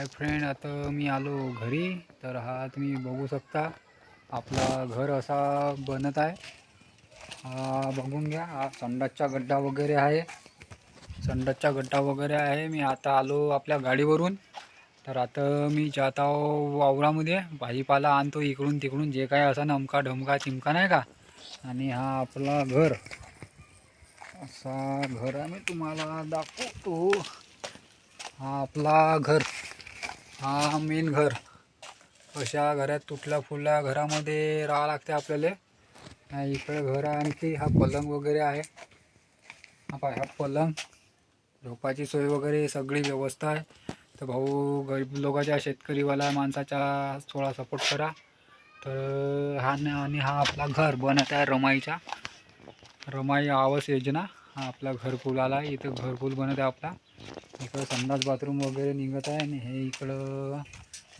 Hi friend, आता मी आलो घरी. तर हा तुम्ही बघू शकता आपला घर असा बनत आहे. हा बघून घ्या, हा संडासचा गड्डा वगैरे आहे. संडासचा गड्डा वगैरे आहे. मी आता आलो आपल्या गाडीवरून. तर आता मी जात आहो वावरामध्ये, भाजीपाला आणतो इकडून तिकडून, जे काय असा नमका ढमका चिमका नाही का. आणि हा आपला घर, असा घर आहे, मी तुम्हाला दाखवतो. हा आपला घर, हा मेन घर. अशा घरात तुटल्या फुटल्या घरामध्ये राहावं लागते आपल्याला. इकडे घर आहे आणखी. हा पलंग वगैरे आहे. हा पलंग, झोपाची सोय वगैरे सगळी व्यवस्था आहे. तर भाऊ गरीब लोकांच्या, शेतकरीवाला माणसाचा थोडा सपोर्ट करा. तर आणि हा आपला घर बनत आहे रमाईचा, रमाई आवास योजना. हा आपला घरकुल आला आहे. इथं घरकुल बनत आहे आपला. इकडं संडास बाथरूम वगैरे निघत आहे आणि हे इकडं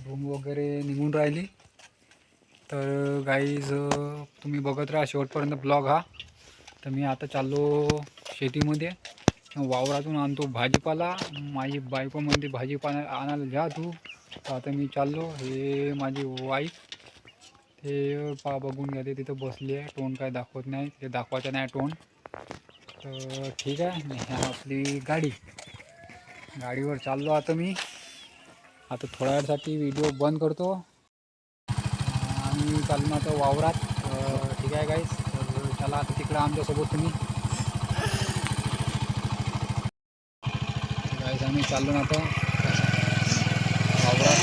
रूम वगैरे निघून राहिली. तर गाईज तुम्ही बघत राहा शेवटपर्यंत ब्लॉग हा. तर मी आता चाललो शेतीमध्ये, वावरातून आणतो भाजीपाला. माझी बायको म्हणते भाजीपाला आणायला जा तू. तर आता मी चाललो. हे माझी वाईफ, ते बघून घ्या, ते तिथं बसली आहे. तोंड काय दाखवत नाही, ते दाखवायचं नाही तोंड. तर ठीक आहे. ह्या आपली गाडी, गाडीवर चाललो आता मी. आता थोड्या वेळासाठी व्हिडिओ बंद करतो आणि चाललो आता वावरात. ठीक आहे गाईस, तर चला आता तिकडं आमच्यासोबत तुम्ही. गाईस आम्ही चाललो ना आता वावरात.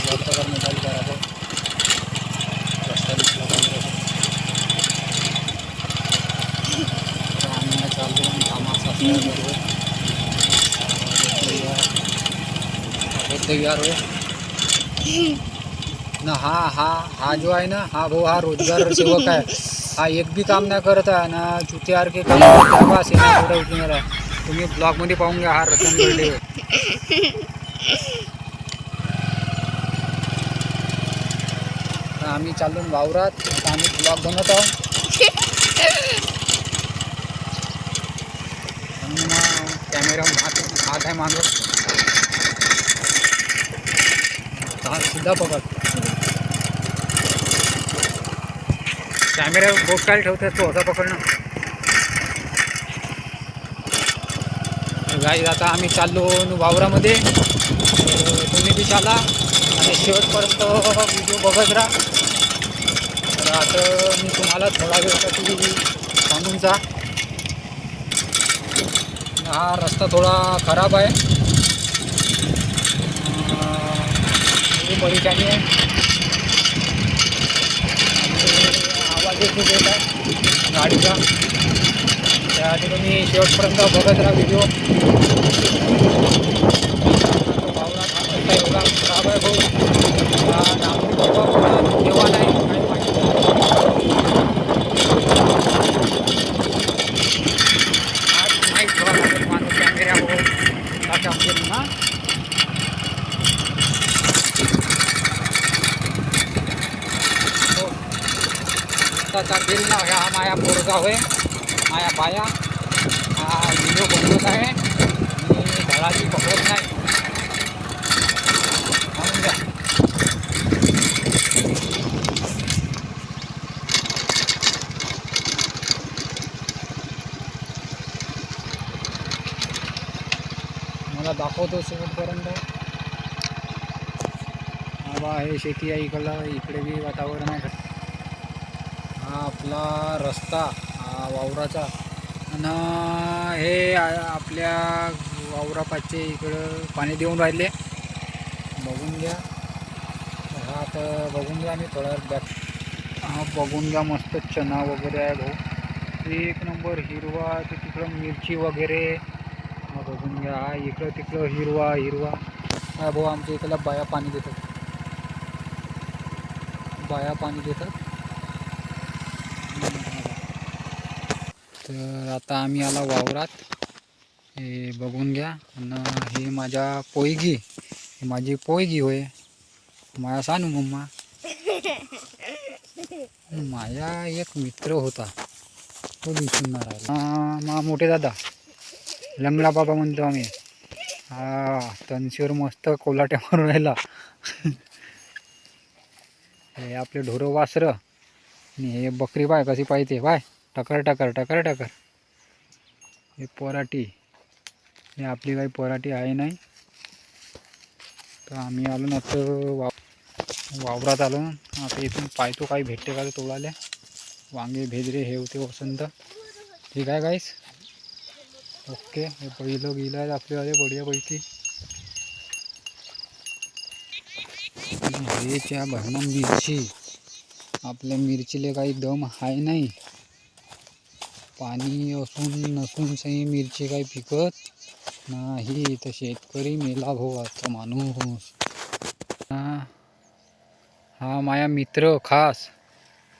जास्त कर मोबाईल करा रस्ता दिसला आम्ही चाललो कामाचा बरोबर. यार हो ना, हा जो आहे ना, हा भाऊ, हा रोजगार सेवक आहे. हा एक बी काम नाही करत आहे ना, चुतीयार के काम बस उठून आहे. तुम्ही ब्लॉगमध्ये पाहून घ्या. हा रतन बर्डे. आम्ही चाललो वावरात. आम्ही ब्लॉग बनवत आहोत. कॅमेरा हात आहे मागं. हात सीधा पकड. कॅमेरा बोट काय ठेवतेस तू, असा पकडणं. गाईज आता आम्ही चाललो वावरामध्ये. तुम्ही बी चाला आणि शेवटपर्यंत व्हिडिओ बघत राहा. तर आता मी तुम्हाला थोडा वेळसाठी सांगून जा. हा रस्ता थोडा खराब आहे, परेशानी आहे. आवाज खूप येत आहे गाडीचा. त्यासाठी तुम्ही शेवटपर्यंत बघत राहा व्हिडिओ. वावरात हा रस्ता एवढा खराब आहे भाऊ. डांबरी बाबा तेव्हा नाही काही माहिती. आज माहीत ठेवा लागेल माझं कॅमेरा भाऊ त्याच्या आमचे ना. बिल ना, हा माया पोरगा होय, माया बाया. हा व्हिडिओ बनवत आहे, मी धडाची पकडत नाही म्हणून द्या. मला दाखवतो शेवटपर्यंत. हा बा, हे शेती आहे इकडला. इकडे बी वातावरण आहे. हा आपला रस्ता, हा वावराचा. आणि हे आपल्या वावरापाचे इकडं पाणी देऊन राहिले, बघून घ्या. हा आता बघून घ्या. मी थोडा बॅक. हा बघून घ्या, मस्त चना वगैरे आहे भाऊ, एक नंबर हिरवा. ते तिकडं मिरची वगैरे. हा बघून घ्या. हा इकडं तिकडं हिरवा हिरवा. हा भाऊ आमच्या इकडला बाया पाणी देतात, बाया पाणी देतात. तर आता आम्ही आला वावरात. हे बघून घ्या. आणि हे माझ्या पोयगी, हे माझी पोयगी होय, माझ्या सानू मम्मा. माझा एक मित्र होता, तो दिसून राहिला. मा मोठे दादा, लंगडा बाबा म्हणतो आम्ही. हा तनशीवर मस्त कोलाट्या मारून राहिला. हे आपले ढोरं वासरं आणि हे बकरी पाय कशी पाहिजे पाय, टकर टकर टकर टकर. हे पराठी, हे आपली काही पराठी आहे नाही. तर आम्ही आलो ना तर वावरात आलो. आता इथून पाहतो काही भेटते का तोडाले. वांगे भेजरे हे होते वसंत. ठीक आहे गाईस, ओके. हे पहिलं गेलं आहे आपल्याला बढियापैकी. हे त्या भरणा मिरची, आपल्या मिरचीला काही दम आहे नाही. पाणी असून नसून सही मिरची काही पिकत नाही. तर शेतकरी मेला भाऊ आता माणूस. हा माझा मित्र खास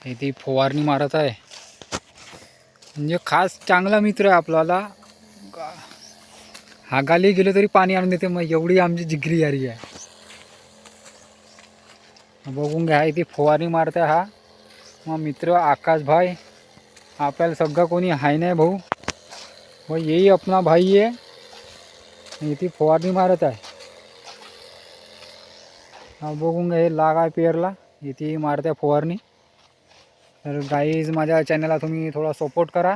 इथे फवारणी मारत आहे. म्हणजे खास चांगला मित्र आहे आपल्याला. हागाली गेलो तरी पाणी आणून देते. मग एवढी आमची जिगरी यारी आहे. बघून घ्या इथे फवारणी मारते हा मग मित्र आकाश भाई. आपल्याला सगळं कोणी आहे नाही भाऊ, व यही अपना भाई आहे. इथे फवारणी मारत आहे. हा बघून घ्या, हे लाग आहे पेरला, इथे मारते फवारणी. तर गाईज माझ्या चॅनलला तुम्ही थोडा सपोर्ट करा.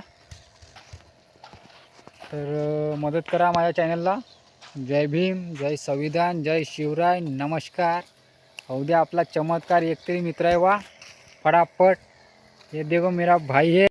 तर मदत करा माझ्या चॅनलला. जय भीम, जय संविधान, जय शिवराय, नमस्कार. हो द्या आपला चमत्कार. एक तरी मित्र आहे वा फटाफट. ये देखो मेरा भाई है.